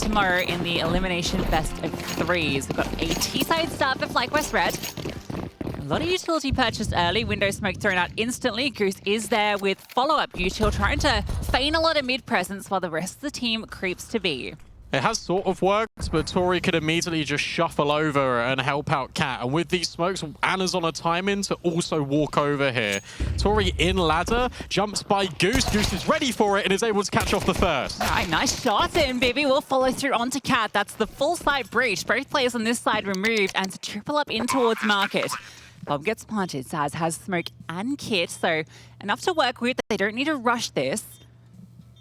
tomorrow in the elimination best of threes. We've got a T-side start for FlyQuest Red. A lot of utility purchased early, window smoke thrown out instantly. Goose is there with follow-up util, trying to feign a lot of mid-presence while the rest of the team creeps to B. It has sort of worked, but Tori could immediately just shuffle over and help out Cat. And with these smokes, Anna's on a timing to also walk over here. Tori in ladder, jumps by Goose. Goose is ready for it and is able to catch off the first. All right, nice shot, and Bibi will follow through onto Cat. That's the full side breach. Both players on this side removed, and to triple up in towards Market. Bomb gets planted. Zaz has smoke and kit, so enough to work with. They don't need to rush this.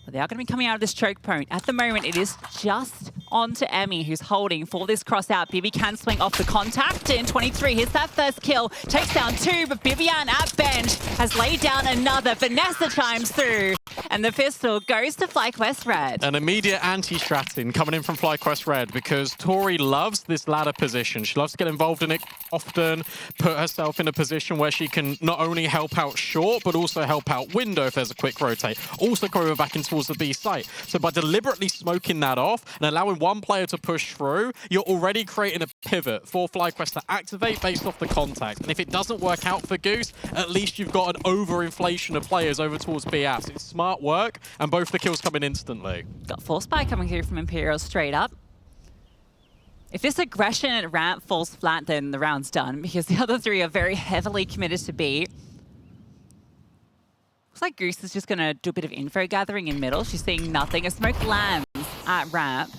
But they are going to be coming out of this choke point. At the moment, it is just onto Emmy, who's holding for this cross out. Bibi can swing off the contact in 23. Hits that first kill. Takes down 2, but BiBiAhn at bench has laid down another. Vanessa chimes through, and the pistol goes to FlyQuest Red. An immediate anti-stratin coming in from FlyQuest Red, because Tori loves this ladder position. She loves to get involved in it often, put herself in a position where she can not only help out short, but also help out window if there's a quick rotate. Also go over back towards the B site. So by deliberately smoking that off and allowing one player to push through, you're already creating a pivot for FlyQuest to activate based off the contact. And if it doesn't work out for Goose, at least you've got an overinflation of players over towards B apps. It's smart work, and both the kills come in instantly. Got force spy coming through from Imperial straight up. If this aggression at ramp falls flat, then the round's done, because the other three are very heavily committed to B. Looks like Goose is just going to do a bit of info gathering in middle. She's seeing nothing. A smoke lands at ramp.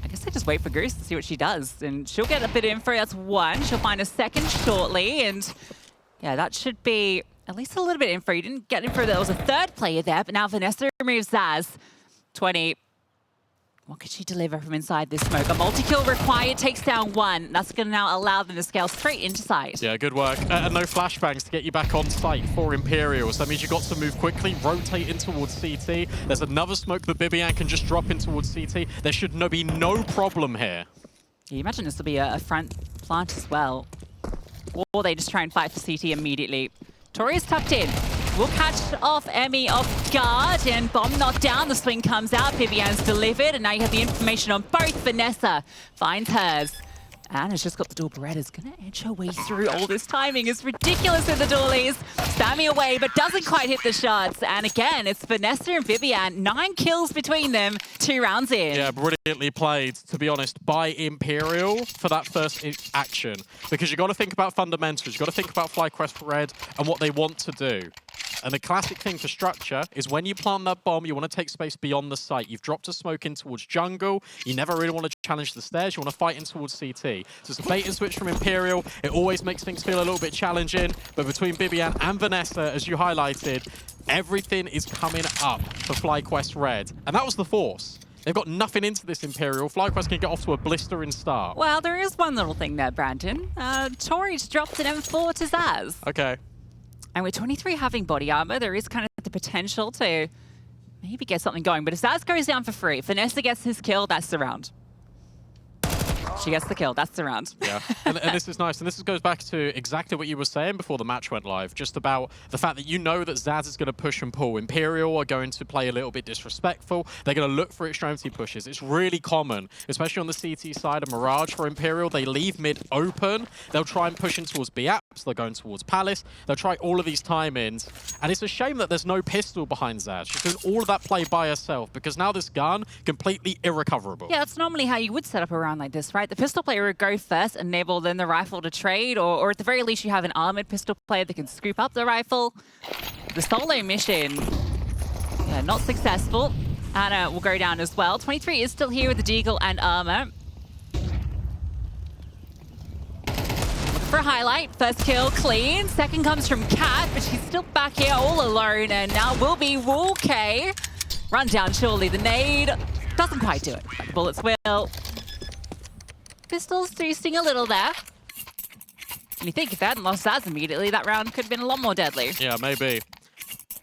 I guess I just wait for Goose to see what she does. And she'll get a bit of info. That's one. She'll find a second shortly. And yeah, that should be at least a little bit of info. You didn't get info. There was a third player there, but now Vanessa removes Zaz. 20. What could she deliver from inside this smoke? A multi-kill required, takes down 1. That's going to now allow them to scale straight into sight. Yeah, good work. And no flashbangs to get you back on site for Imperial. So that means you've got to move quickly, rotate in towards CT. There's another smoke that BiBiAhn can just drop in towards CT. There should be no problem here. Yeah, you imagine this will be a front plant as well. Or they just try and fight for CT immediately. Tori is tucked in. We'll catch off Emmy off guard, and bomb knocked down. The swing comes out. BiBiAhn's delivered, and now you have the information on both. Vanessa finds hers. Anna's just got the dual Berettas. Gonna edge her way through. All this timing is ridiculous with the dualies. Spamming away, but doesn't quite hit the shots. And again, it's Vanessa and BiBiAhn. 9 kills between them, 2 rounds in. Yeah, brilliantly played, to be honest, by Imperial for that first action. Because you've got to think about fundamentals. You've got to think about FlyQuest Red and what they want to do. And the classic thing for structure is when you plant that bomb, you want to take space beyond the site. You've dropped a smoke in towards jungle. You never really want to challenge the stairs. You want to fight in towards CT. So it's a bait and switch from Imperial. It always makes things feel a little bit challenging. But between BiBiAhn and Vanessa, as you highlighted, everything is coming up for FlyQuest Red. And that was the force. They've got nothing into this Imperial. FlyQuest can get off to a blistering start. Well, there is one little thing there, Brandon. Tori's dropped an M4 to Zaz. Okay. And with 23 having body armor, there is kind of the potential to maybe get something going. But if Zaz goes down for free, Vanessa gets his kill, that's the round. She gets the kill, that's the round. Yeah, and this is nice. And this goes back to exactly what you were saying before the match went live, just about the fact that you know that Zaz is going to push and pull. Imperial are going to play a little bit disrespectful. They're going to look for extremity pushes. It's really common, especially on the CT side of Mirage for Imperial. They leave mid open. They'll try and push in towards B apps. They're going towards Palace. They'll try all of these timings. And it's a shame that there's no pistol behind Zaz. She's doing all of that play by herself, because now this gun, completely irrecoverable. Yeah, that's normally how you would set up a round like this, right? The pistol player would go first, enable then the rifle to trade, or at the very least you have an armored pistol player that can scoop up the rifle. The solo mission, yeah, not successful. Anna will go down as well. 23 is still here with the deagle and armor. Looking for a highlight. First kill clean. Second comes from Cat, but she's still back here all alone, and now will be Woolkay. Run down surely. The nade doesn't quite do it, but the bullets will. Pistols do sting a little there. And you think if they hadn't lost Zaz immediately, that round could have been a lot more deadly. Yeah, maybe.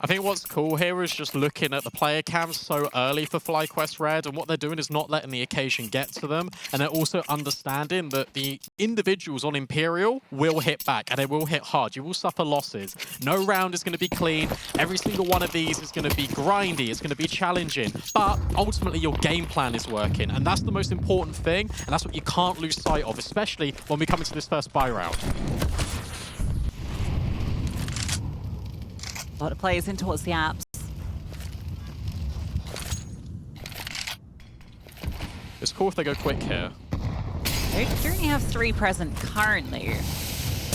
I think what's cool here is just looking at the player cams so early for FlyQuest Red, and what they're doing is not letting the occasion get to them, and they're also understanding that the individuals on Imperial will hit back, and they will hit hard. You will suffer losses. No round is going to be clean. Every single one of these is going to be grindy. It's going to be challenging, but ultimately your game plan is working, and that's the most important thing, and that's what you can't lose sight of, especially when we come into this first buy round. A lot of players in towards the apps. It's cool if they go quick here. They only have 3 present currently.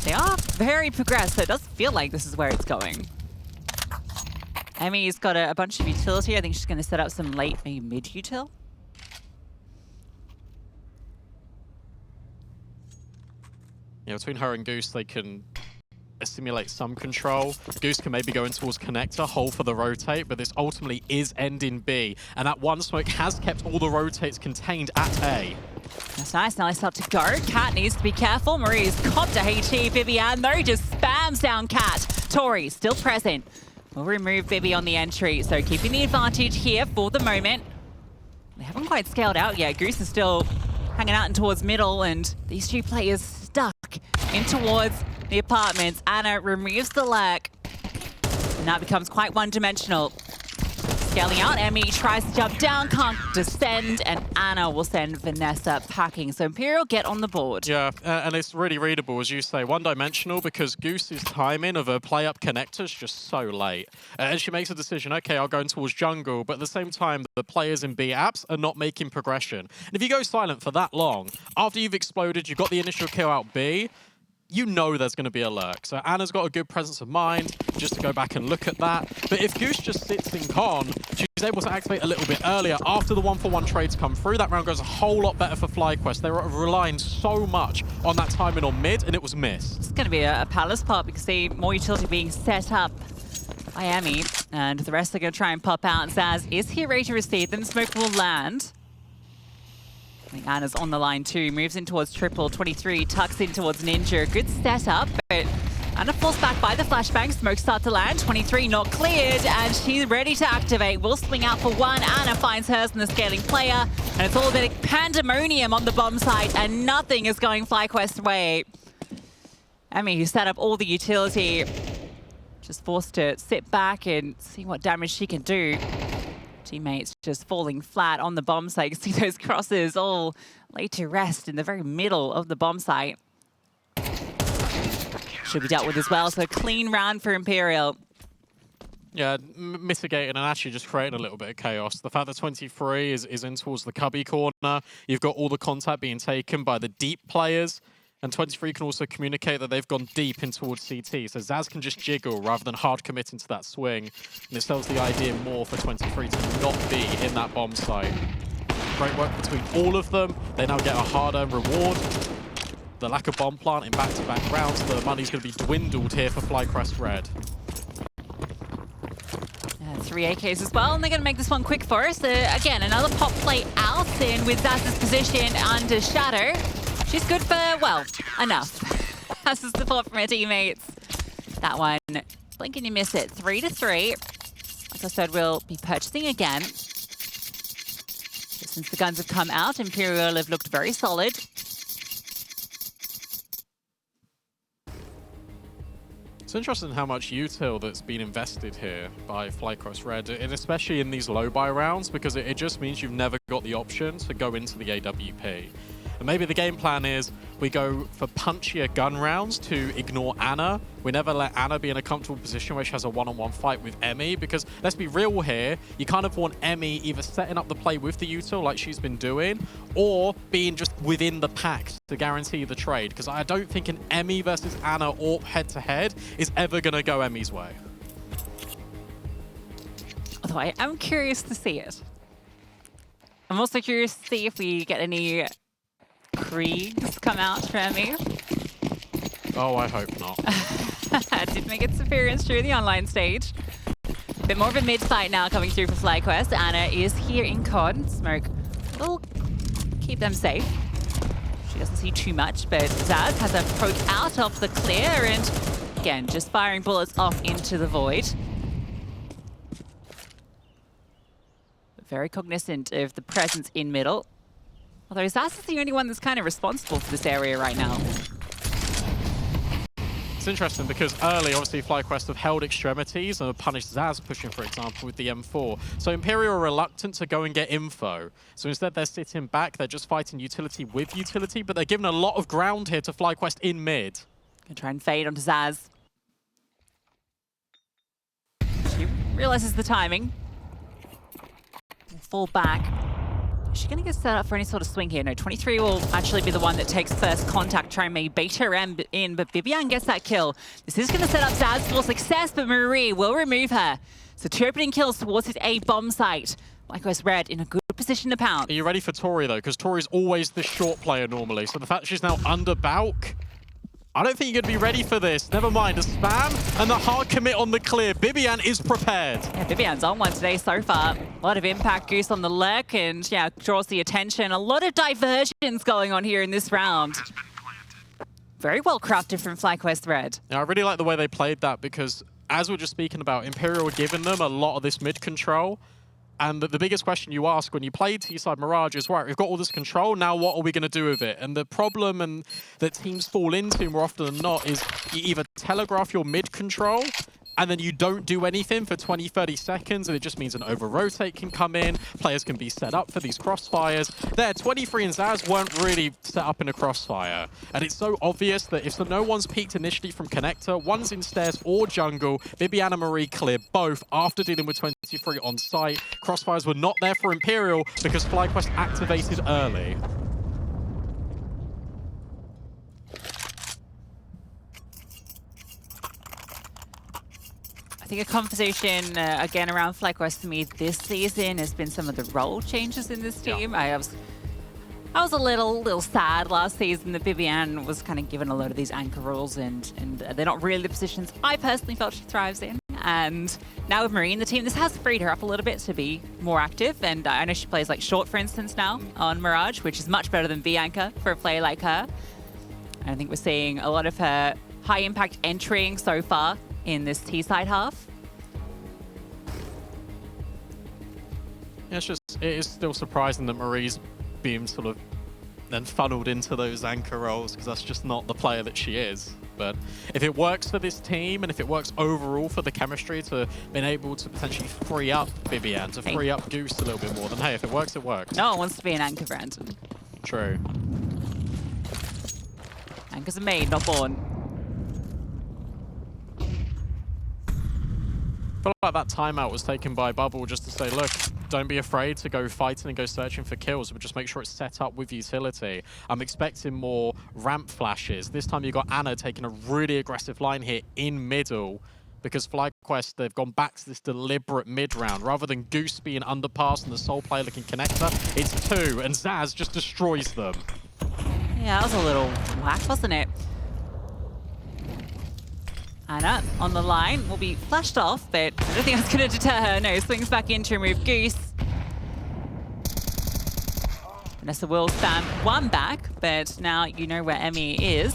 They are very progressed, so it does feel like this is where it's going. Emmy's got a bunch of utility. I think she's going to set up some late, maybe mid-util. Yeah, between her and Goose, they can simulate some control. Goose can maybe go in towards connector, hold for the rotate, but this ultimately is ending B. And that one smoke has kept all the rotates contained at A. That's nice. Nice start to go. Cat needs to be careful. Marie's copped a HE. BiBiAhn, though, just spams down Cat. Tori still present. We'll remove Bibi on the entry, so keeping the advantage here for the moment. They haven't quite scaled out yet. Goose is still hanging out in towards middle, and these 2 players stuck in towards the apartments. Anna removes the lurk, and that becomes quite one-dimensional. Scaling out, Emmy tries to jump down, can't descend, and Anna will send Vanessa packing. So Imperial get on the board. Yeah, and it's really readable, as you say, one-dimensional, because Goose's timing of a play-up connector is just so late. And she makes a decision, okay, I'll go in towards jungle, but at the same time, the players in B apps are not making progression. And if you go silent for that long, after you've exploded, you've got the initial kill out B, you know there's going to be a lurk. So Anna's got a good presence of mind just to go back and look at that. But if Goose just sits in con, she's able to activate a little bit earlier after the 1-for-1 trades come through. That round goes a whole lot better for FlyQuest. They were relying so much on that timing on mid, and it was missed. It's going to be a palace pop. You can see more utility being set up by Emmy, and the rest are going to try and pop out. Zaz is here ready to receive them. Smoke will land. I think Anna's on the line too, moves in towards triple, 23, tucks in towards Ninja. Good setup, but Anna falls back by the flashbang. Smoke starts to land, 23 not cleared, and she's ready to activate. Will swing out for one. Anna finds hers in the scaling player, and it's all a bit of pandemonium on the bomb site, and nothing is going FlyQuest's way. Emmy, who set up all the utility, just forced to sit back and see what damage she can do. Teammates just falling flat on the bomb site. You can see those crosses all laid to rest in the very middle of the bomb site. Should be dealt with as well, so clean round for Imperial. Yeah, mitigating and actually just creating a little bit of chaos. The fact that 23 is in towards the cubby corner, you've got all the contact being taken by the deep players, and 23 can also communicate that they've gone deep in towards CT. So Zaz can just jiggle rather than hard committing to that swing. And it sells the idea more for 23 to not be in that bomb site. Great work between all of them. They now get a hard-earned reward. The lack of bomb plant in back-to-back rounds, the money's going to be dwindled here for FlyQuest Red. 3 AKs as well, and they're going to make this one quick for us. Again, another pop play out in with Zaz's position under Shadow. She's good for, well, enough. Has the support from her teammates. That one, blink and you miss it. 3-3. Like I said, we'll be purchasing again. Since the guns have come out, Imperial have looked very solid. It's interesting how much util that's been invested here by FlyQuest Red, and especially in these low buy rounds, because it just means you've never got the option to go into the AWP. And maybe the game plan is we go for punchier gun rounds to ignore Anna. We never let Anna be in a comfortable position where she has a one-on-one fight with Emmy, because let's be real here, you kind of want Emmy either setting up the play with the util like she's been doing, or being just within the pack to guarantee the trade, because I don't think an Emmy versus Anna AWP head-to-head is ever going to go Emmy's way. Although I am curious to see it. I'm also curious to see if we get any Kriegs come out from me. Oh, I hope not. Did make its appearance through the online stage. A bit more of a mid-fight now coming through for FlyQuest. Anna is here in COD. Smoke will keep them safe. She doesn't see too much, but Zaz has a poke out of the clear, and again, just firing bullets off into the void. very cognizant of the presence in middle. Although Zaz is the only one that's kind of responsible for this area right now. It's interesting because early, obviously, FlyQuest have held extremities and have punished Zaz pushing, for example, with the M4. So Imperial are reluctant to go and get info. So instead, they're sitting back. They're just fighting utility with utility, but they're giving a lot of ground here to FlyQuest in mid. Gonna try and fade onto Zaz. She realizes the timing. Will fall back. Is she going to get set up for any sort of swing here? No, 23 will actually be the one that takes first contact, try and maybe bait her in, but BiBiAhn gets that kill. This is going to set up Zaz for success, but Marie will remove her. So 2 opening kills towards his A bomb site. FlyQuest Red in a good position to pounce. Are you ready for Tori, though? Because Tori's always the short player normally. So the fact that she's now under Balk, I don't think you're going to be ready for this. Never mind, a spam and the hard commit on the clear. BiBiAhn is prepared. Yeah, BiBiAhn's on one today so far. A lot of impact, Goose on the lurk, and yeah, draws the attention. A lot of diversions going on here in this round. Very well crafted from FlyQuest Red. Yeah, I really like the way they played that because, as we were just speaking about, Imperial were giving them a lot of this mid control. And the biggest question you ask when you play T-side Mirage is, right, we've got all this control, now what are we going to do with it? And the problem that teams fall into more often than not is you either telegraph your mid control and then you don't do anything for 20, 30 seconds, and it just means an over-rotate can come in, players can be set up for these crossfires. There, 23 and Zaz weren't really set up in a crossfire. And it's so obvious that if no one's peeked initially from connector, one's in stairs or jungle, BiBiAhn and Marie clear both after dealing with 23 on site. Crossfires were not there for Imperial because FlyQuest activated early. I think a conversation, again, around FlyQuest for me this season has been some of the role changes in this team. Yeah. I was a little sad last season that BiBiAhn was kind of given a lot of these anchor roles and they're not really the positions I personally felt she thrives in. And now with Marie in the team, this has freed her up a little bit to be more active. And I know she plays like short, for instance, now on Mirage, which is much better than V-Anchor for a player like her. And I think we're seeing a lot of her high impact entering so far in this T-side half. Yeah, it is still surprising that Marie's being sort of then funneled into those anchor roles because that's just not the player that she is. But if it works for this team and if it works overall for the chemistry to being able to potentially free up BiBiAhn, to free up Goose a little bit more, then hey, if it works, it works. No one wants to be an anchor, Brandon. True. Anchors are made, not born. I feel like that timeout was taken by Bubble just to say, look, don't be afraid to go fighting and go searching for kills, but just make sure it's set up with utility. I'm expecting more ramp flashes. This time you got Anna taking a really aggressive line here in middle because FlyQuest, they've gone back to this deliberate mid round. Rather than Goose being underpass and the sole player looking connector, it's 2, and Zaz just destroys them. Yeah, that was a little whack, wasn't it? Anna on the line will be flashed off, but I don't think that's going to deter her. No, swings back in to remove Goose. Vanessa will spam one back, but now you know where Emmy is.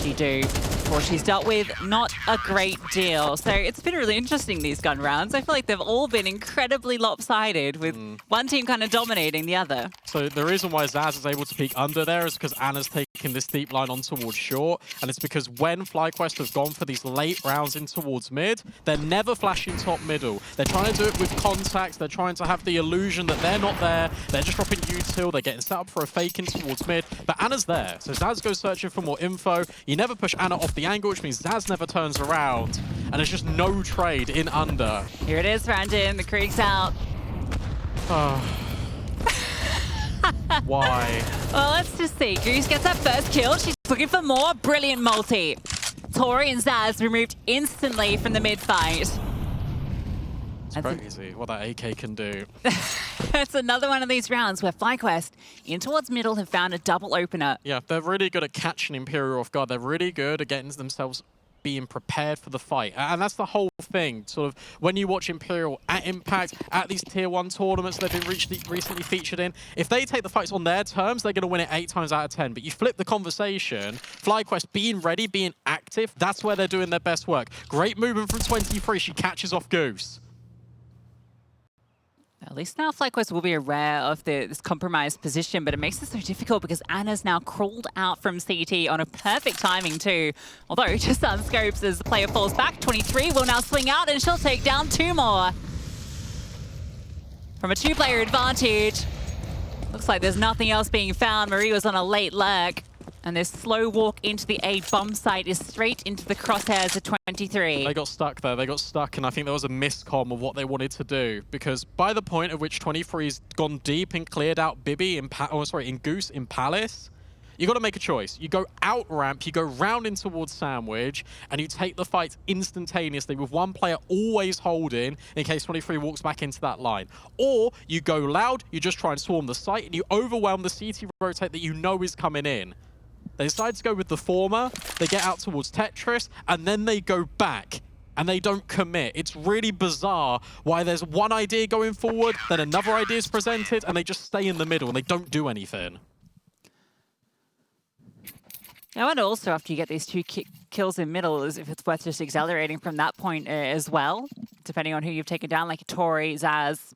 She do. What she's dealt with, not a great deal. So it's been really interesting, these gun rounds. I feel like they've all been incredibly lopsided, with one team kind of dominating the other. So the reason why Zaz is able to peek under there is because Anna's taking this deep line on towards short, and it's because when FlyQuest have gone for these late rounds in towards mid, they're never flashing top middle. They're trying to do it with contacts. They're trying to have the illusion that they're not there. They're just dropping util. They're getting set up for a fake in towards mid, but Anna's there. So Zaz goes searching for more info. You never push Anna off the angle, which means Zaz never turns around, and there's just no trade in under. Here it is, Brandon. The creek's out. Why? Well, let's just see. Goose gets that first kill. She's looking for more. Brilliant multi. Tori and Zaz removed instantly from the mid fight. It's crazy what that AK can do. It's another one of these rounds where FlyQuest in towards middle have found a double opener. Yeah, they're really good at catching Imperial off guard. They're really good at getting themselves being prepared for the fight. And that's the whole thing. Sort of when you watch Imperial at Impact, at these tier 1 tournaments they've been recently featured in, if they take the fights on their terms, they're going to win it 8 times out of 10. But you flip the conversation, FlyQuest being ready, being active, that's where they're doing their best work. Great movement from 23. She catches off Goose. At least now FlyQuest will be aware of this compromised position, but it makes it so difficult because Anna's now crawled out from CT on a perfect timing too. Although, just unscopes as the player falls back. 23 will now swing out and she'll take down 2 more. From a 2-player advantage, looks like there's nothing else being found. Marie was on a late lurk. And this slow walk into the A bomb site is straight into the crosshairs of 23. They got stuck there. They got stuck, and I think there was a miscomm of what they wanted to do. Because by the point at which 23's gone deep and cleared out Bibi in Goose in Palace, you got to make a choice. You go out ramp, you go round in towards Sandwich, and you take the fight instantaneously with one player always holding in case 23 walks back into that line. Or you go loud, you just try and swarm the site, and you overwhelm the CT rotate that you know is coming in. They decide to go with the former, they get out towards Tetris, and then they go back, and they don't commit. It's really bizarre why there's one idea going forward, then another idea is presented, and they just stay in the middle, and they don't do anything. Now, and also after you get these 2 kills in middle, is if it's worth just accelerating from that point as well, depending on who you've taken down, like Tori, Zaz.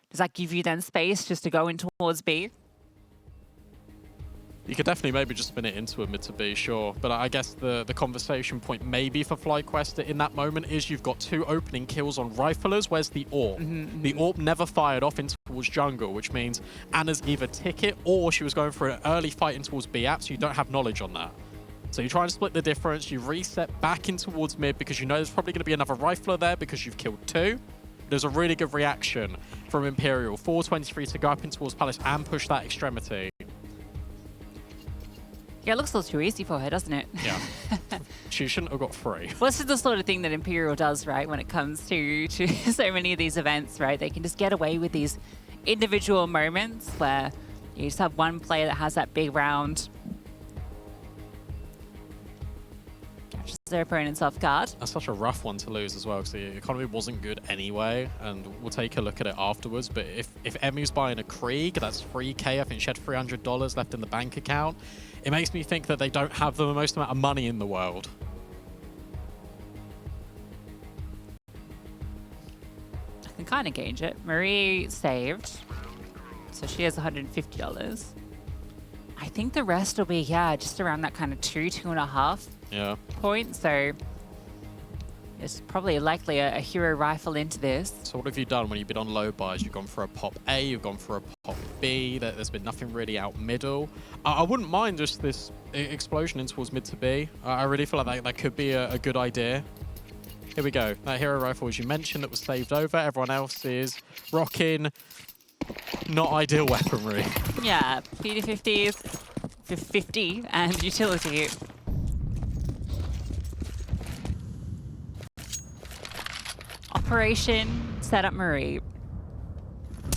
Does that give you then space just to go in towards B? You could definitely maybe just spin it into a mid to B, sure. But I guess the conversation point maybe for FlyQuest in that moment is you've got 2 opening kills on Riflers. Where's the AWP? The AWP never fired off in towards jungle, which means Anna's either ticket or she was going for an early fight in towards B app, so you don't have knowledge on that. So you try and split the difference, you reset back in towards mid because you know there's probably going to be another Rifler there because you've killed 2. There's a really good reaction from Imperial for 23 to go up in towards Palace and push that extremity. Yeah, it looks a little too easy for her, doesn't it? Yeah. She shouldn't have got 3. Well, this is the sort of thing that Imperial does, right, when it comes to so many of these events, right? They can just get away with these individual moments where you just have one player that has that big round. Catches their opponents off guard. That's such a rough one to lose as well, because the economy wasn't good anyway, and we'll take a look at it afterwards. But if Emmy's buying a Krieg, that's 3K. I think she had $300 left in the bank account. It makes me think that they don't have the most amount of money in the world. I can kind of gauge it. Marie saved, so she has $150. I think the rest will be, yeah, just around that kind of 2.5 point. So it's probably likely a hero rifle into this. So what have you done when you've been on low buys? You've gone for a pop A, you've gone for a pop B, there's been nothing really out middle. I wouldn't mind just this explosion in towards mid to B. I really feel like that could be a good idea. Here we go. That hero rifle, as you mentioned, that was saved over. Everyone else is rocking not ideal weaponry. Yeah, PD50s, 50 and utility. Operation set up Marie.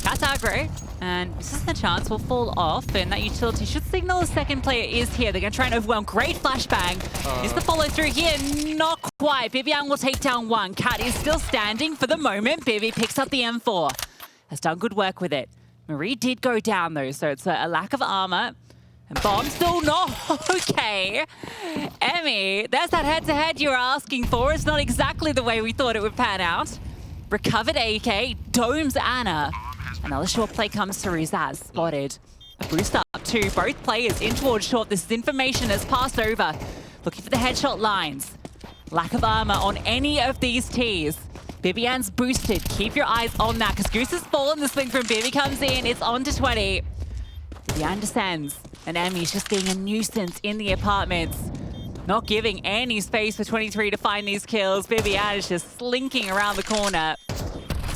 That's aggro, and this is the chance will fall off, and that utility should signal the second player is here. They're going to try and overwhelm. Great flashbang. Is the follow through here? Not quite. BiBiAhn will take down 1. Cat is still standing for the moment. Bibi picks up the M4. Has done good work with it. Marie did go down though, so it's a lack of armor. And bomb still not okay. Emmy, there's that head-to-head you were asking for. It's not exactly the way we thought it would pan out. Recovered AK, domes Anna. Another short play comes through. Zaz spotted. A boost up to both players in towards short. This is information that's passed over. Looking for the headshot lines. Lack of armor on any of these Ts. BiBiAhn's boosted. Keep your eyes on that because Goose has fallen. The swing from Bibi comes in. It's on to 20. BiBiAhn descends. And Emmy's just being a nuisance in the apartments. Not giving any space for 23 to find these kills. BiBiAhn is just slinking around the corner.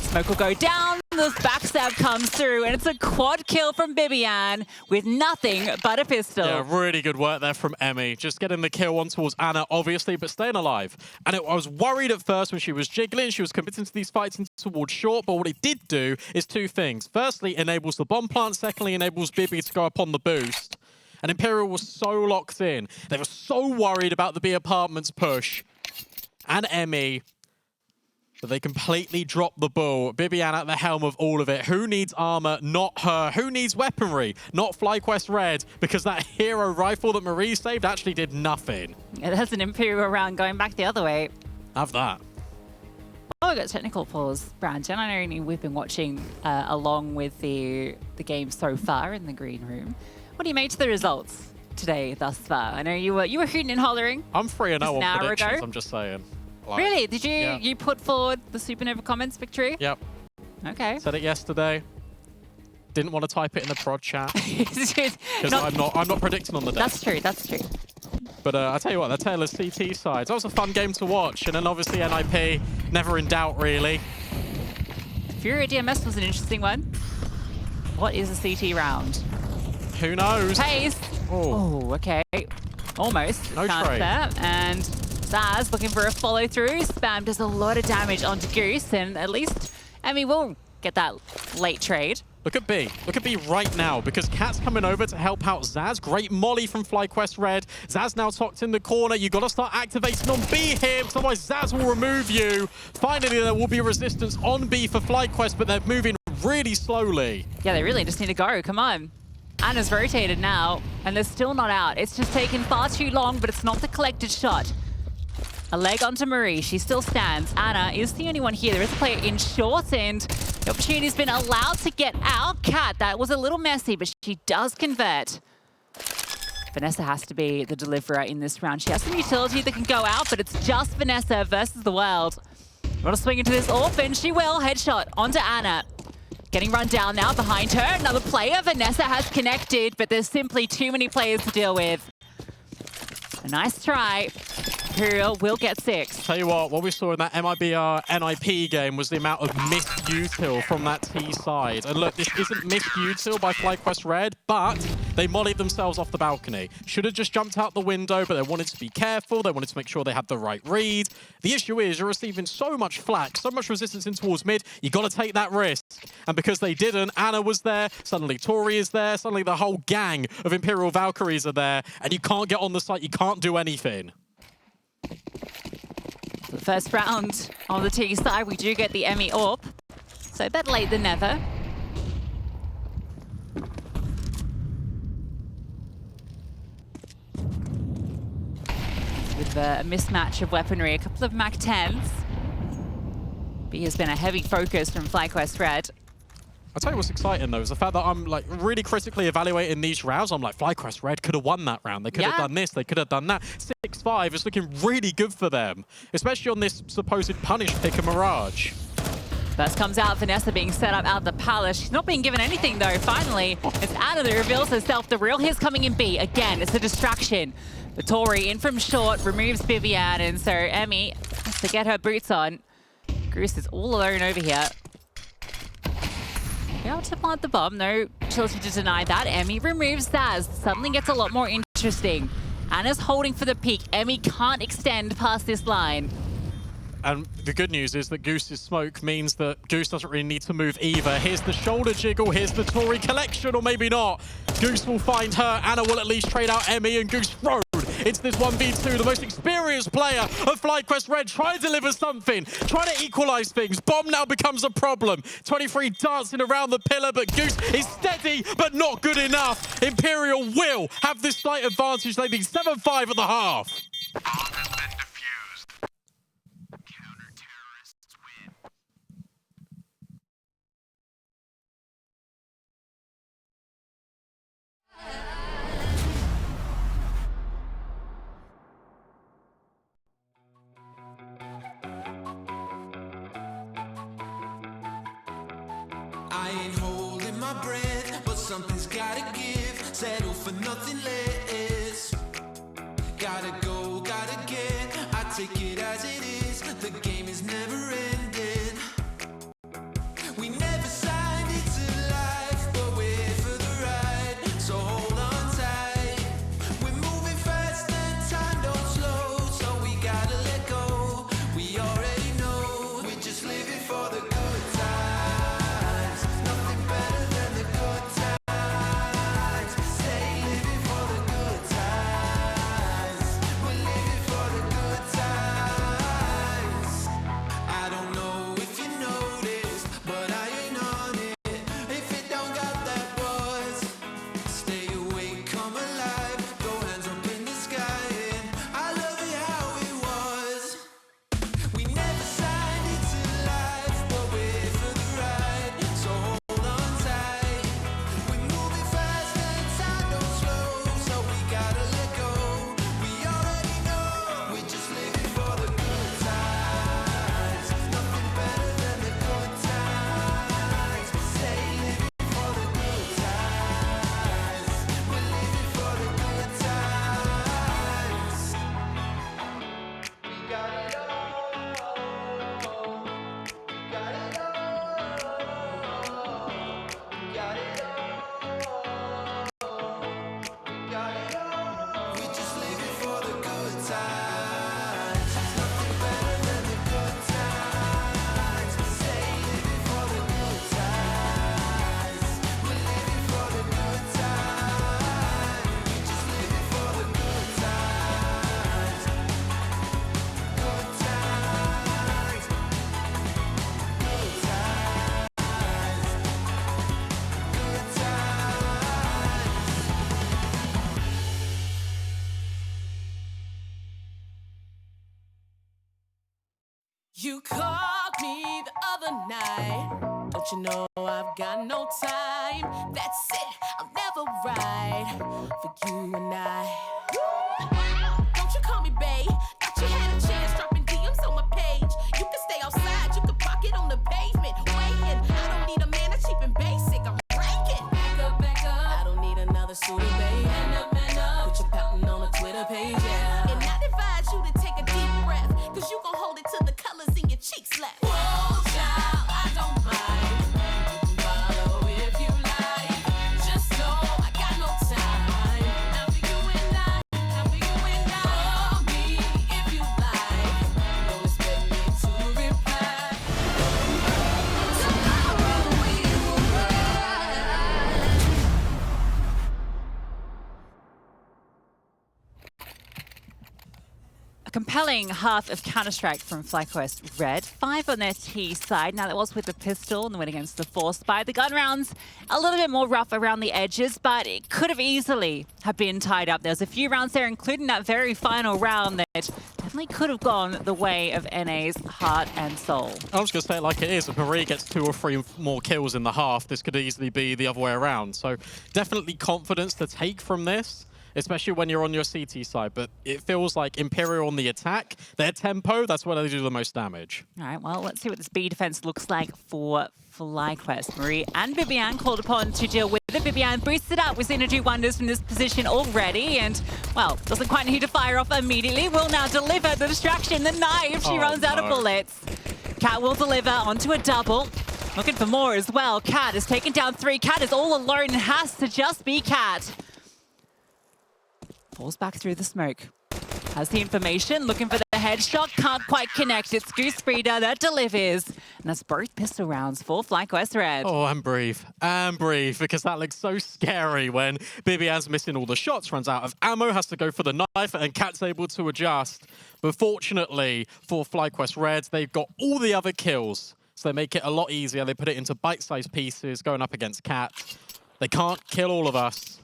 Smoke will go down. This backstab comes through, and it's a quad kill from BiBiAhn with nothing but a pistol. Yeah, really good work there from Emmy. Just getting the kill on towards Anna, obviously, but staying alive. And I was worried at first when she was jiggling. She was committing to these fights towards short, but what it did do is 2 things. Firstly, enables the bomb plant. Secondly, enables Bibi to go up on the boost. And Imperial was so locked in. They were so worried about the B apartments push. And Emmy But they completely drop the ball. BiBiAhn at the helm of all of it. Who needs armor? Not her. Who needs weaponry? Not FlyQuest Red, because that hero rifle that Marie saved actually did nothing. Yeah, that's an Imperial round going back the other way. Have that. Oh, we got technical pause, Brandon. I know we've been watching along with the game so far in the green room. What do you make to the results today thus far? I know you were hooting and hollering. I'm 3-0 on predictions, ago. I'm just saying. Like, really? Did you yeah. you put forward the Supernova Comments victory? Yep. Okay. Said it yesterday. Didn't want to type it in the prod chat. Because I'm not predicting on the day. That's true, that's true. But I tell you what, the Taylor's CT sides, that was a fun game to watch. And then obviously NIP, never in doubt really. Fury DMS was an interesting one. What is a CT round? Who knows? Pace. Oh, okay. Almost. No Chance trade. there. And Zaz looking for a follow through. Spam does a lot of damage onto Goose, and at least Emmy will get that late trade. Look at B. Look at B right now, because Cat's coming over to help out Zaz. Great molly from FlyQuest Red. Zaz now tucked in the corner. You've got to start activating on B here, because otherwise Zaz will remove you. Finally, there will be resistance on B for FlyQuest, but they're moving really slowly. Yeah, they really just need to go. Come on. Anna's rotated now, and they're still not out. It's just taken far too long, but it's not the collected shot. A leg onto Marie. She still stands. Anna is the only one here. There is a player in short, and the opportunity's been allowed to get out. Cat, that was a little messy, but she does convert. Vanessa has to be the deliverer in this round. She has some utility that can go out, but it's just Vanessa versus the world. Want to swing into this orphan? She will. Headshot onto Anna. Getting run down now behind her. Another player. Vanessa has connected, but there's simply too many players to deal with. A nice try. Imperial will get 6. Tell you what we saw in that MIBR NIP game was the amount of missed util from that T side. And look, this isn't missed util by FlyQuest Red, but they mollied themselves off the balcony. Should have just jumped out the window, but they wanted to be careful. They wanted to make sure they had the right read. The issue is you're receiving so much flak, so much resistance in towards mid, you got to take that risk. And because they didn't, Anna was there, suddenly Tori is there, suddenly the whole gang of Imperial Valkyries are there, and you can't get on the site, you can't do anything. The first round on the T side, we do get the Emmy AWP. So better late than never. With a mismatch of weaponry, a couple of Mac 10s. B has been a heavy focus from FlyQuest Red. I'll tell you what's exciting, though, is the fact that I'm like really critically evaluating these rounds. I'm like, FlyQuest Red could have won that round. They could have done this. They could have done that. 6-5 is looking really good for them, especially on this supposed punish pick of Mirage. First comes out, Vanessa being set up out the palace. She's not being given anything, though. Finally, it's Anna that reveals herself. The real here's coming in B. Again, it's a distraction. But Tori in from short, removes BiBiAhn, and so Emmy has to get her boots on. Goose is all alone over here. Be able to plant the bomb, no utility to deny that. Emmy removes Zaz. Suddenly gets a lot more interesting. Anna's holding for the peak. Emmy can't extend past this line. And the good news is that Goose's smoke means that Goose doesn't really need to move either. Here's the shoulder jiggle, here's the Tori collection, or maybe not. Goose will find her, Anna will at least trade out Emmy, and Goose throws. It's this 1v2, the most experienced player of FlyQuest Red, trying to deliver something, trying to equalize things. Bomb now becomes a problem. 23 dancing around the pillar, but Goose is steady, but not good enough. Imperial will have this slight advantage, leading 7-5 at the half. I ain't holding my breath, but something's gotta give. Settle for nothing less. Gotta go, gotta get. I take it as it is. The game is never ending. We never signed it to life, but we're here for the ride. So hold on tight. We're moving fast and time don't slow, so we gotta let go. We already know we're just living for the good times. Nothing better than the good times. Stay living for the good times. We're living for the good times. You called me the other night. Don't you know I've got no time? That's it, I'll never ride for you and I. Don't you call me babe? Thought you had a chance dropping DMs on my page. You can stay outside, you can park it on the pavement. Waiting, I don't need a man that's cheap and basic. I'm ranking. Back up. I don't need another suitor, babe. Man up. Put your pouting on a Twitter page, yeah. And I advise you to take a deep breath, cause you gon' hold it till the colors in your cheeks left. Whoa, child, I don't mind. You can follow if you like. Just know I got no time. Not for you and I, not for you and I. Call me if you like. Don't expect me to reply. Tomorrow we will ride. A compelling half of Counter-Strike from FlyQuest Red. 5 on their T side. Now that was with the pistol and the win against the Force by the gun rounds. A little bit more rough around the edges, but it could have easily have been tied up. There's a few rounds there, including that very final round that definitely could have gone the way of NA's heart and soul. I'm just going to say it like it is. If Marie gets 2 or 3 more kills in the half, this could easily be the other way around. So definitely confidence to take from this, especially when you're on your CT side. But it feels like Imperial on the attack, their tempo, that's where they do the most damage. All right, well, let's see what this B defense looks like for FlyQuest. Marie and BiBiAhn called upon to deal with it. BiBiAhn boosts it up with synergy wonders from this position already, and, well, doesn't quite need to fire off immediately. Will now deliver the distraction, the knife. She runs out of bullets. Cat will deliver onto a double. Looking for more as well. Cat has taken down 3. Cat is all alone and has to just be Cat. Falls back through the smoke. Has the information, looking for the headshot, can't quite connect. It's Goose Breeder that delivers. And that's both pistol rounds for FlyQuest Red. Oh, and breathe, because that looks so scary when BiBiAhn's missing all the shots, runs out of ammo, has to go for the knife, and Cat's able to adjust. But fortunately for FlyQuest Red, they've got all the other kills, so they make it a lot easier. They put it into bite-sized pieces, going up against Cat. They can't kill all of us.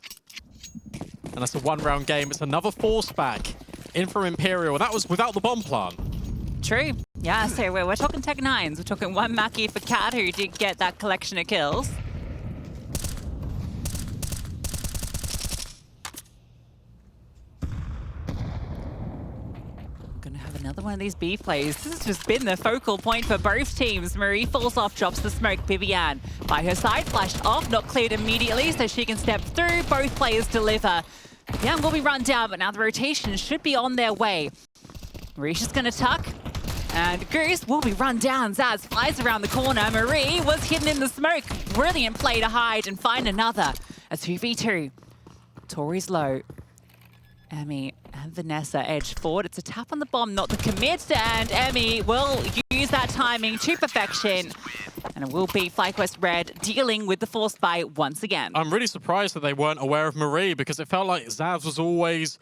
And that's a 1-round game. It's another force back in for Imperial. That was without the bomb plant. True. Yeah, so we're talking Tech 9s. We're talking 1 Mackie for Cat, who did get that collection of kills. Gonna have another one of these B plays. This has just been the focal point for both teams. Marie falls off, drops the smoke. BiBiAhn by her side, flashed off, not cleared immediately, so she can step through. Both players deliver. BiBiAhn will be run down, but now the rotation should be on their way. Marie's just gonna tuck, and Goose will be run down. Zaz flies around the corner. Marie was hidden in the smoke. Brilliant play to hide and find another. A 2v2. Tori's low. Emmy and Vanessa edge forward. It's a tap on the bomb, not the commit, and Emmy will use that timing to perfection. And it will be FlyQuest Red dealing with the forced bite once again. I'm really surprised that they weren't aware of Marie, because it felt like Zaz was always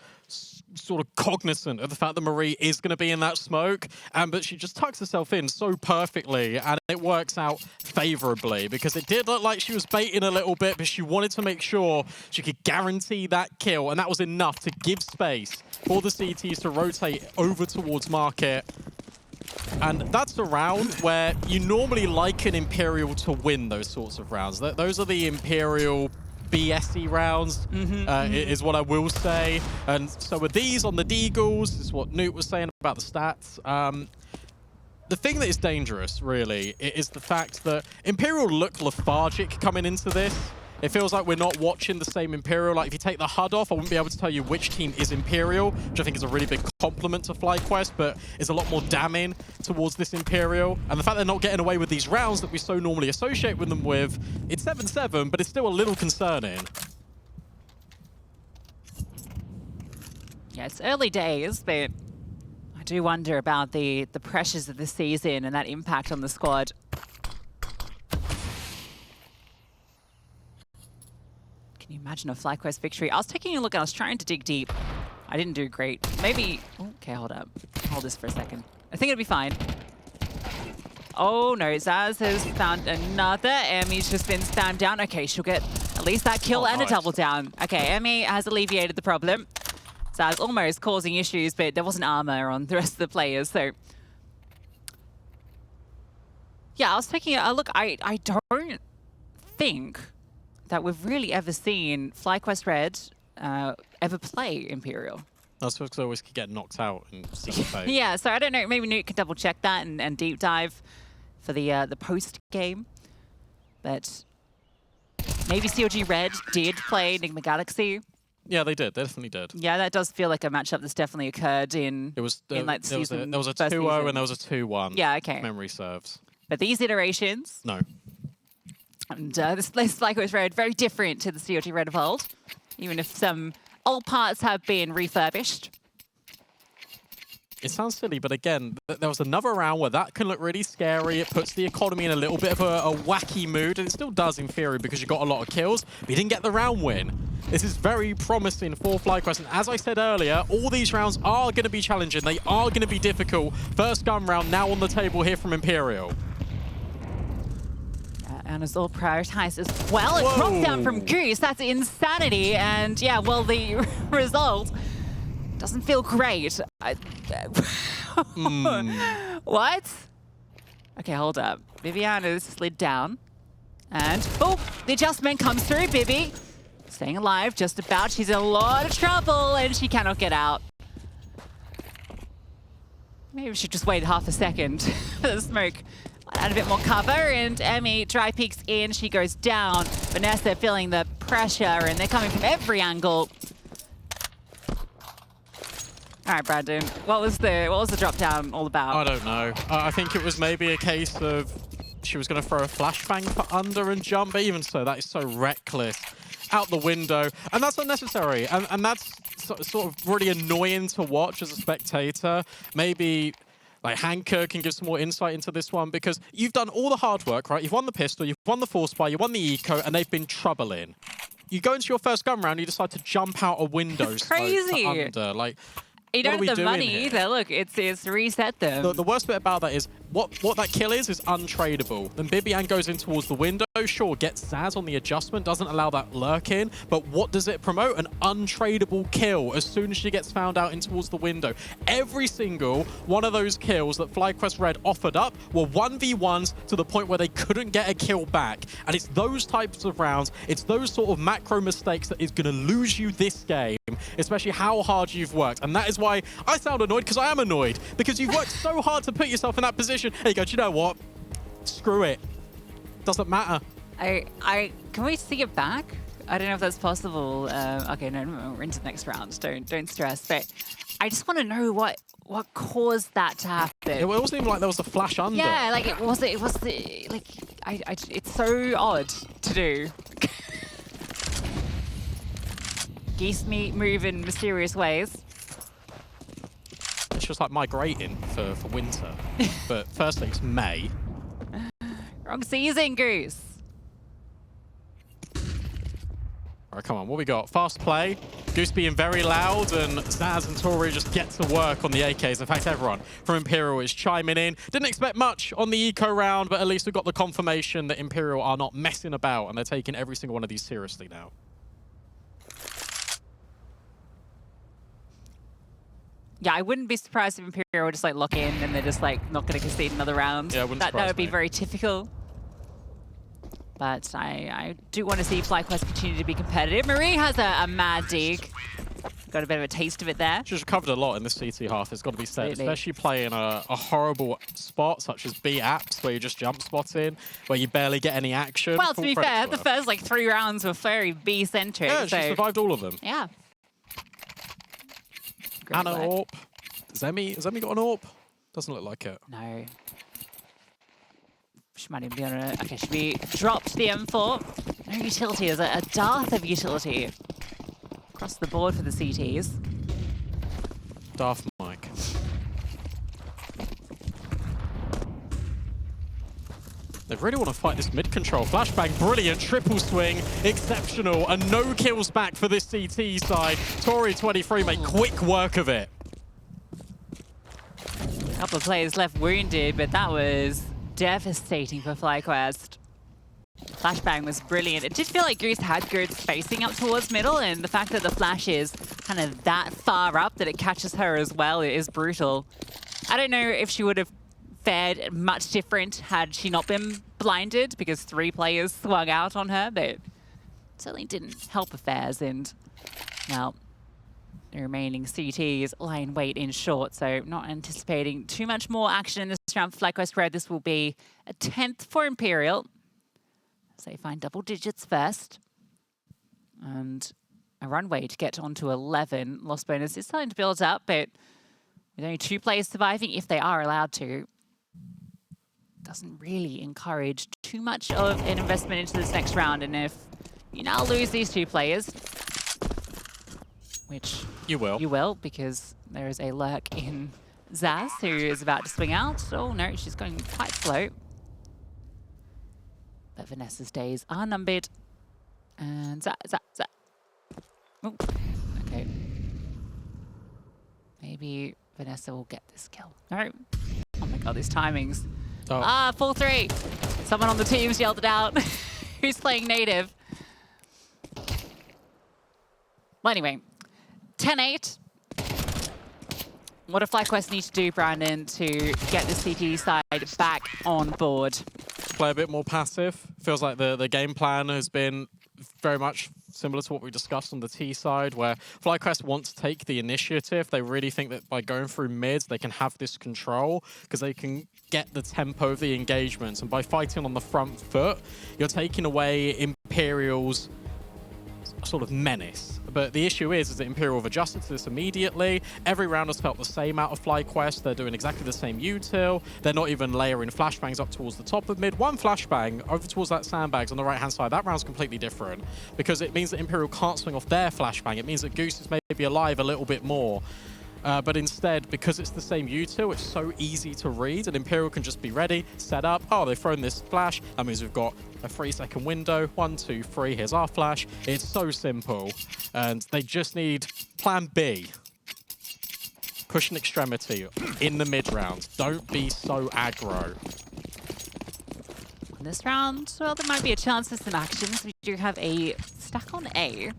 sort of cognizant of the fact that Marie is going to be in that smoke, but she just tucks herself in so perfectly, and it works out favorably, because it did look like she was baiting a little bit, but she wanted to make sure she could guarantee that kill, and that was enough to give space for the CTs to rotate over towards Market. And that's a round where you normally like an Imperial to win those sorts of rounds. Those are the Imperial BSE rounds, is what I will say. And so with these on the Deagles, this is what Newt was saying about the stats. The thing that is dangerous, really, is the fact that Imperial look lethargic coming into this. It feels like we're not watching the same Imperial. Like, if you take the HUD off, I wouldn't be able to tell you which team is Imperial, which I think is a really big compliment to FlyQuest, but is a lot more damning towards this Imperial. And the fact they're not getting away with these rounds that we so normally associate with them with, it's 7-7, but it's still a little concerning. Yeah, it's early days, but I do wonder about the pressures of the season and that impact on the squad. Can you imagine a FlyQuest victory? I was taking a look and I was trying to dig deep. I didn't do great. Maybe... Okay, hold up. Hold this for a second. I think it'll be fine. Oh no, Zaz has found another. Emmy's just been spammed down. Okay, she'll get at least that kill and a double down. Okay, Emmy has alleviated the problem. Zaz almost causing issues, but there wasn't armor on the rest of the players, so... Yeah, I was thinking, look, I don't think that we've really ever seen FlyQuest Red ever play Imperial. I suppose they always could get knocked out and still fade. Yeah, so I don't know. Maybe Newt could double check that and deep dive for the post game. But maybe COG Red did play Enigma Galaxy. Yeah, they did. They definitely did. Yeah, that does feel like a matchup that's definitely occurred in. It was in like there was a season, 2-0 and there was a 2-1. Yeah, okay. If memory serves. But these iterations, No. and this FlyQuest Red very different to the COG Red of old, even if some old parts have been refurbished. It sounds silly, but again, there was another round where that can look really scary. It puts the economy in a little bit of a wacky mood, and it still does in theory because you got a lot of kills, but you didn't get the round win. This is very promising for FlyQuest, and as I said earlier, all these rounds are going to be challenging. They are going to be difficult. First gun round now on the table here from Imperial. And it's all prioritized as well. A drop down from Goose, that's insanity. And yeah, well, the result doesn't feel great. What? Okay, hold up. BiBiAhn has slid down. And, oh, the adjustment comes through, Bibi. Staying alive, just about. She's in a lot of trouble, and she cannot get out. Maybe we should just wait half a second for the smoke. Add a bit more cover, and Emmy dry peeks in. She goes down. Vanessa feeling the pressure, and they're coming from every angle. All right, Brandon. What was the drop down all about? I don't know. I think it was maybe a case of she was going to throw a flashbang for under and jump, but even so, that is so reckless. Out the window, and that's unnecessary, and that's sort of really annoying to watch as a spectator. Maybe like Hanker can give some more insight into this one, because you've done all the hard work, right? You've won the pistol, you've won the force buy, you won the eco, and they've been troubling. You go into your first gun round, you decide to jump out a window. It's crazy. To under, like. You don't have the money either. Look, it's reset them. The worst bit about that is what that kill is untradeable. Then BiBiAhn goes in towards the window, sure, gets Zaz on the adjustment, doesn't allow that lurk in, but what does it promote? An untradeable kill as soon as she gets found out in towards the window. Every single one of those kills that FlyQuest Red offered up were 1v1s to the point where they couldn't get a kill back. And it's those types of rounds, it's those sort of macro mistakes that is going to lose you this game, especially how hard you've worked. And that is why I sound annoyed, because I am annoyed, because you've worked so hard to put yourself in that position. And you go, do you know what? Screw it. Doesn't matter. Can we see it back? I don't know if that's possible. Okay, no, we're into the next round. Don't stress. But I just want to know what caused that to happen. It wasn't even like there was a flash under. Yeah, like it's so odd to do. Geese move in mysterious ways. It's just like migrating for winter. But firstly, it's May. Wrong season, Goose. All right, come on, what we got? Fast play. Goose being very loud, and Zaz and Tori just get to work on the AKs. In fact, everyone from Imperial is chiming in. Didn't expect much on the eco round, but at least we got the confirmation that Imperial are not messing about, and they're taking every single one of these seriously now. Yeah, I wouldn't be surprised if Imperial would just like lock in and they're just like not going to concede another round. Yeah, wouldn't that would be me. very typical. But I do want to see FlyQuest continue to be competitive. Marie has a mad dig. Got a bit of a taste of it there. She's recovered a lot in this CT half, it's got to be said. Absolutely. Especially playing a horrible spot such as B apps, where you just jump spotting, where you barely get any action. Well, to be fair, the first like 3 rounds were very B-centric. Yeah, so she survived all of them. yeah. Great Anna work. AWP. Has Emmy got an AWP? Doesn't look like it. No. She might even be on a... Okay, she dropped the M4. No utility. There's a dearth of utility across the board for the CTs. Daft Mike. They really want to fight this mid-control. Flashbang, brilliant. Triple swing, exceptional. And no kills back for this CT side. Tori 23 make quick work of it. A couple of players left wounded, but that was devastating for FlyQuest. Flashbang was brilliant. It did feel like Goose had good spacing up towards middle, and the fact that the flash is kind of that far up that it catches her as well is brutal. I don't know if she would have fared much different had she not been blinded, because 3 players swung out on her, but certainly didn't help affairs. And now the remaining CTs lie in wait in short, so not anticipating too much more action in this round for FlyQuest Red. This will be a 10th for Imperial. So they find double digits first. And a runway to get onto 11. Loss bonus is starting to build up, but with only 2 players surviving, if they are allowed to, doesn't really encourage too much of an investment into this next round. And if you now lose these 2 players, which you will, because there is a lurk in Zaz, who is about to swing out. Oh no, she's going quite slow. But Vanessa's days are numbered. And Zaz. Oh, okay. Maybe Vanessa will get this kill. No. Oh my god, these timings. Oh. Ah, 4-3. Someone on the team's yelled it out. Who's playing native? Well, anyway, 10-8. What do FlyQuest need to do, Brandon, to get the CT side back on board? Play a bit more passive. Feels like the game plan has been very much similar to what we discussed on the T side, where FlyQuest want to take the initiative. They really think that by going through mids, they can have this control because they can get the tempo of the engagements. And by fighting on the front foot, you're taking away Imperial's sort of menace. But the issue is that Imperial have adjusted to this immediately. Every round has felt the same out of FlyQuest. They're doing exactly the same util. They're not even layering flashbangs up towards the top of mid. One flashbang over towards that sandbags on the right-hand side, that round's completely different because it means that Imperial can't swing off their flashbang. It means that Goose is maybe alive a little bit more. But instead, because it's the same util, it's so easy to read, and Imperial can just be ready, set up. Oh, they've thrown this flash. That means we've got a 3-second window. 1, 2, 3. Here's our flash. It's so simple. And they just need plan B. Push an extremity in the mid-round. Don't be so aggro. This round, well, there might be a chance for some actions. We do have a stack on A.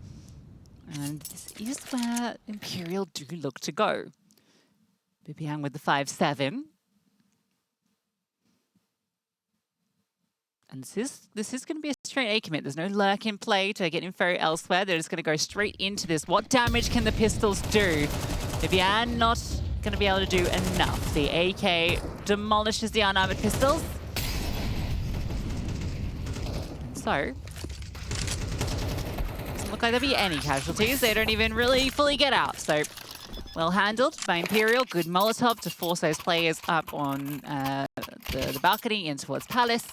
And this is where Imperial do look to go. BiBiAhn with the 5-7. And this is going to be a straight A commit. There's no lurk in play to get info elsewhere. They're just going to go straight into this. What damage can the pistols do? BiBiAhn not going to be able to do enough. The AK demolishes the unarmored pistols. And so look like there'll be any casualties. They don't even really fully get out. So well handled by Imperial. Good Molotov to force those players up on the balcony in towards Palace.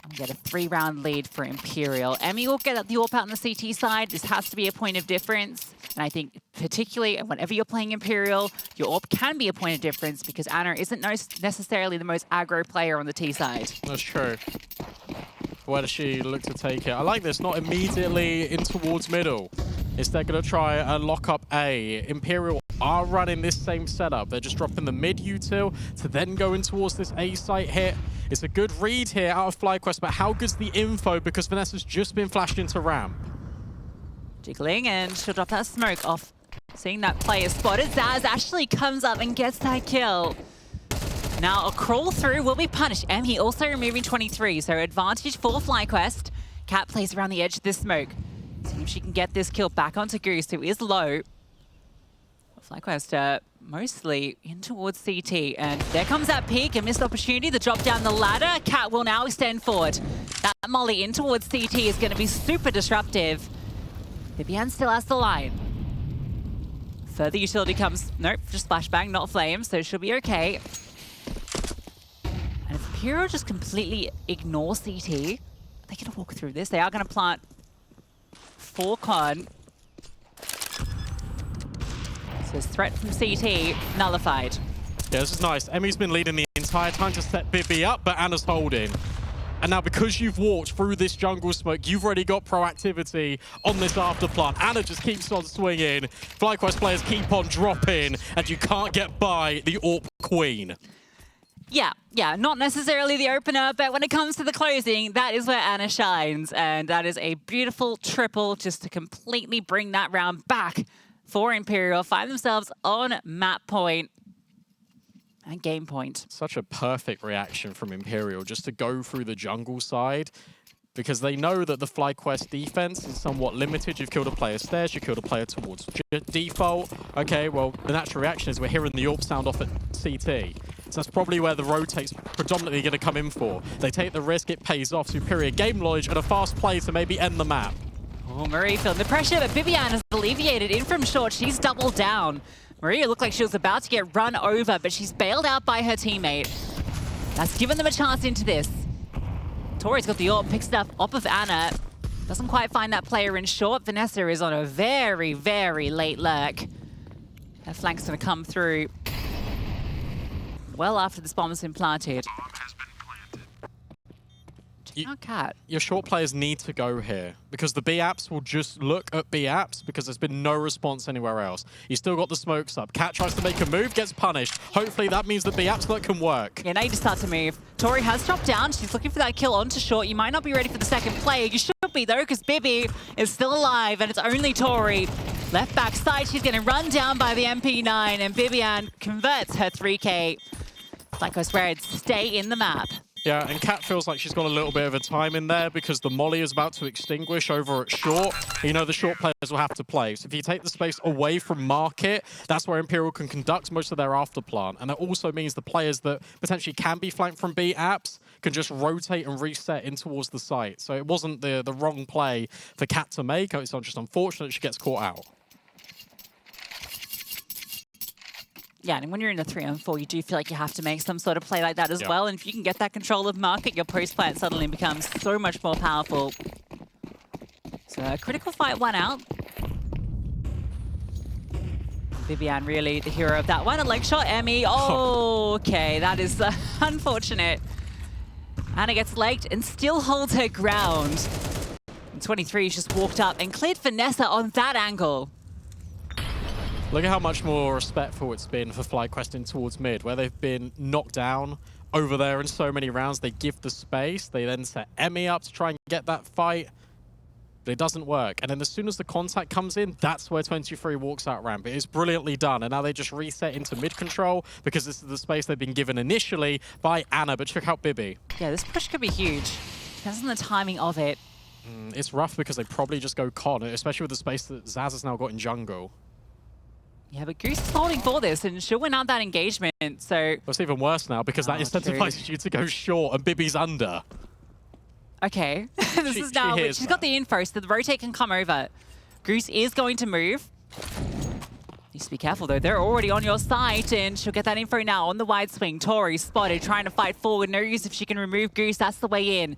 And get a 3-round lead for Imperial. Emmy will get the AWP out on the CT side. This has to be a point of difference. And I think particularly whenever you're playing Imperial, your AWP can be a point of difference because Anna isn't necessarily the most aggro player on the T side. That's true. Where does she look to take it? I like this, not immediately in towards middle. Instead, going to try and lock up A. Imperial are running this same setup. They're just dropping the mid util to then go in towards this A site hit. It's a good read here out of FlyQuest, but how good's the info? Because Vanessa's just been flashed into ramp. Jiggling, and she'll drop that smoke off. Seeing that player spotted, Zaz actually comes up and gets that kill. Now a crawl through will be punished. Emmy also removing 23, so advantage for FlyQuest. Cat plays around the edge of this smoke. See if she can get this kill back onto Goose, who is low. FlyQuest mostly in towards CT, and there comes that peek, a missed opportunity, the drop down the ladder. Cat will now extend forward. That molly in towards CT is going to be super disruptive. BiBiAhn still has the line. Further utility comes, nope, just flashbang, not flame, so she'll be okay. And if Imperial just completely ignore CT, they're going to walk through this. They are going to plant 4 con. So threat from CT nullified. Yeah, this is nice. Emmy's been leading the entire time to set Bibi up, but Anna's holding. And now because you've walked through this jungle smoke, you've already got proactivity on this after plant. Anna just keeps on swinging. FlyQuest players keep on dropping, and you can't get by the AWP queen. Yeah, not necessarily the opener, but when it comes to the closing, that is where Anna shines. And that is a beautiful triple just to completely bring that round back for Imperial. Find themselves on map point. And game point. Such a perfect reaction from Imperial just to go through the jungle side, because they know that the FlyQuest defense is somewhat limited. You've killed a player stairs, you killed a player towards default. Okay, well, the natural reaction is we're hearing the AWP sound off at CT. So that's probably where the rotate's predominantly going to come in for. They take the risk, it pays off. Superior game knowledge and a fast play to maybe end the map. Oh, Marie feeling the pressure, but BiBiAhn has alleviated in from short. She's doubled down. Maria looked like she was about to get run over, but she's bailed out by her teammate. That's given them a chance into this. Tori's got the AWP, picks it up off of Anna. Doesn't quite find that player in short. Vanessa is on a very, very late lurk. Her flank's going to come through well after this bomb has been planted. Cat. Your short players need to go here because the B apps will just look at B apps because there's been no response anywhere else. You still got the smokes up. Cat tries to make a move, gets punished. Hopefully that means that B apps that can work. Yeah, now you just start to move. Tori has dropped down. She's looking for that kill onto short. You might not be ready for the second player. You should be though, because Bibi is still alive and it's only Tori. Left back side, she's getting run down by the MP9 and BiBiAhn converts her 3K. FlyQuest Reds stay in the map. Yeah, and Cat feels like she's got a little bit of a time in there because the molly is about to extinguish over at short. You know the short players will have to play. So if you take the space away from market, that's where Imperial can conduct most of their afterplan. And that also means the players that potentially can be flanked from B apps can just rotate and reset in towards the site. So it wasn't the wrong play for Cat to make. It's just unfortunate she gets caught out. Yeah, and when you're in a 3-on-4, you do feel like you have to make some sort of play like that as well. And if you can get that control of market, your post-plant suddenly becomes so much more powerful. So a critical fight won out. BiBiAhn really the hero of that one. A leg shot, Emmy. Oh, okay, that is unfortunate. Anna gets legged and still holds her ground. And 23 just walked up and cleared Vanessa on that angle. Look at how much more respectful it's been for FlyQuest in towards mid, where they've been knocked down over there in so many rounds. They give the space. They then set Emmy up to try and get that fight. But it doesn't work. And then as soon as the contact comes in, that's where 23 walks out ramp. It is brilliantly done. And now they just reset into mid control because this is the space they've been given initially by Anna. But check out Bibi. Yeah, this push could be huge. Depends on the timing of it. It's rough because they probably just go con, especially with the space that Zaz has now got in jungle. Yeah, but Goose is holding for this, and she'll win out that engagement, so... Well, it's even worse now, because that incentivizes you to go short, and Bibi's under. Okay. This is now... She's got the info, so the rotate can come over. Goose is going to move. Needs to be careful, though. They're already on your side, and she'll get that info now on the wide swing. Tori spotted, trying to fight forward. No use if she can remove Goose. That's the way in.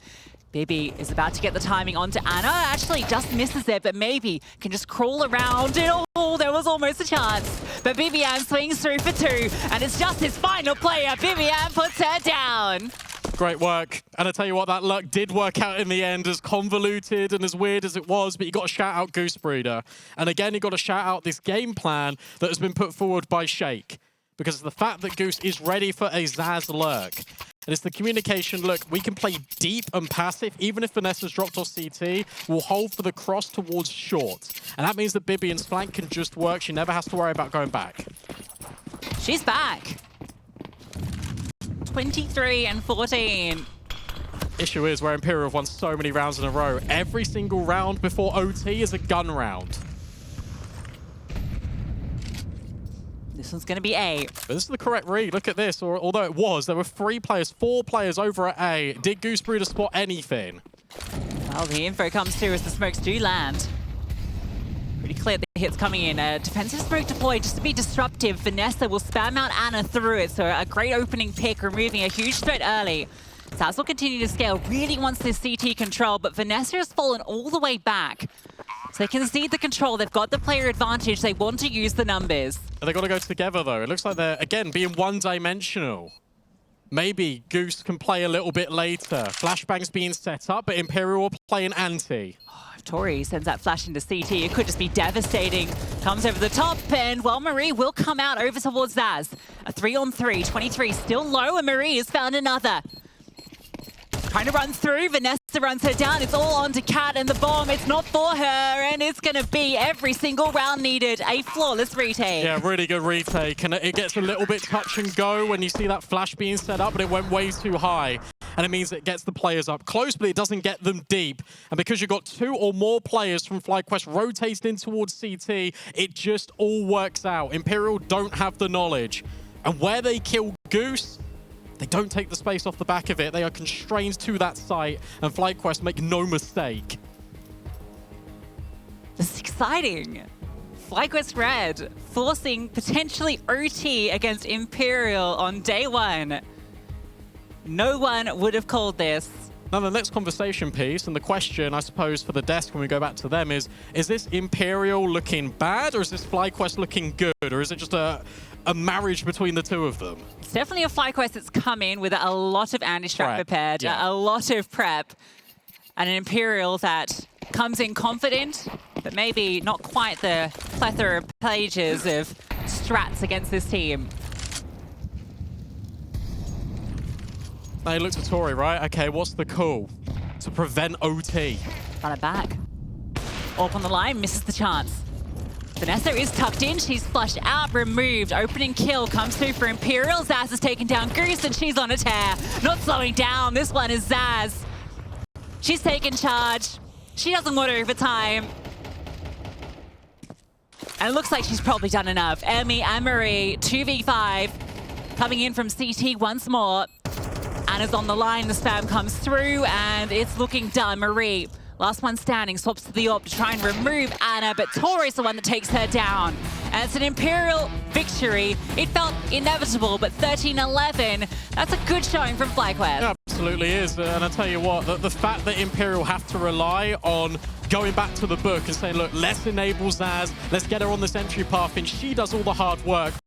Bibi is about to get the timing onto Anna. Actually, just misses it, but maybe can just crawl around. And oh, there was almost a chance. But BiBiAhn swings through for two, and it's just his final player. BiBiAhn puts her down. Great work. And I tell you what, that luck did work out in the end, as convoluted and as weird as it was, but you got to shout out Goose Breeder. And again, you got to shout out this game plan that has been put forward by Shake. Because of the fact that Goose is ready for a Zaz lurk. And it's the communication, look, we can play deep and passive. Even if Vanessa's dropped off CT, we'll hold for the cross towards short. And that means that BiBiAhn's flank can just work. She never has to worry about going back. She's back. 23 and 14. Issue is where Imperial have won so many rounds in a row. Every single round before OT is a gun round. This one's going to be A. But this is the correct read. Look at this. Or, although it was, there were 4 players over at A. Did Goose Breeder spot anything? Well, the info comes through as the smokes do land. Pretty clear the hits coming in. A defensive smoke deployed just to be disruptive. Vanessa will spam out Anna through it. So a great opening pick, removing a huge threat early. Zaz will continue to scale. Really wants this CT control, but Vanessa has fallen all the way back. So they concede the control. They've got the player advantage. They want to use the numbers. And they've got to go together, though. It looks like they're, again, being one-dimensional. Maybe Goose can play a little bit later. Flashbang's being set up, but Imperial are playing anti. Oh, if Tori sends that flash into CT, it could just be devastating. Comes over the top, and, well, Marie will come out over towards Zaz. A 3-on-3. 23 still low, and Marie has found another. Trying to run through. Vanessa runs her down. It's all onto Cat and the bomb. It's not for her, and it's going to be every single round needed. A flawless retake. Yeah, really good retake. And it gets a little bit touch and go when you see that flash being set up, but it went way too high. And it means it gets the players up close, but it doesn't get them deep. And because you've got 2 or more players from FlyQuest rotating in towards CT, it just all works out. Imperial don't have the knowledge. And where they kill Goose, they don't take the space off the back of it. They are constrained to that site, and FlyQuest make no mistake. This is exciting. FlyQuest Red forcing potentially OT against Imperial on day 1. No one would have called this. Now, the next conversation piece, and the question, I suppose, for the desk when we go back to them is this Imperial looking bad, or is this FlyQuest looking good, or is it just a marriage between the two of them? It's definitely a FlyQuest that's come in with a lot of anti-strap prepared, yeah. a lot of prep, and an Imperial that comes in confident, but maybe not quite the plethora of pages of strats against this team. Now you look to Tori, right? Okay, what's the call? To prevent OT. Run it back. Up on the line, misses the chance. Vanessa is tucked in, she's flushed out, removed. Opening kill comes through for Imperial. Zaz has taken down Goose and she's on a tear. Not slowing down, this one is Zaz. She's taken charge. She doesn't want overtime. And it looks like she's probably done enough. Emmy and Marie, 2v5. Coming in from CT once more. Anna's on the line, the spam comes through and it's looking done. Marie, last one standing, swaps to the op to try and remove Anna, but Tori's the one that takes her down. And it's an Imperial victory. It felt inevitable, but 13-11, that's a good showing from FlyQuest. Yeah, absolutely is. And I tell you what, the fact that Imperial have to rely on going back to the book and saying, look, let's enable Zaz, let's get her on this entry path, and she does all the hard work.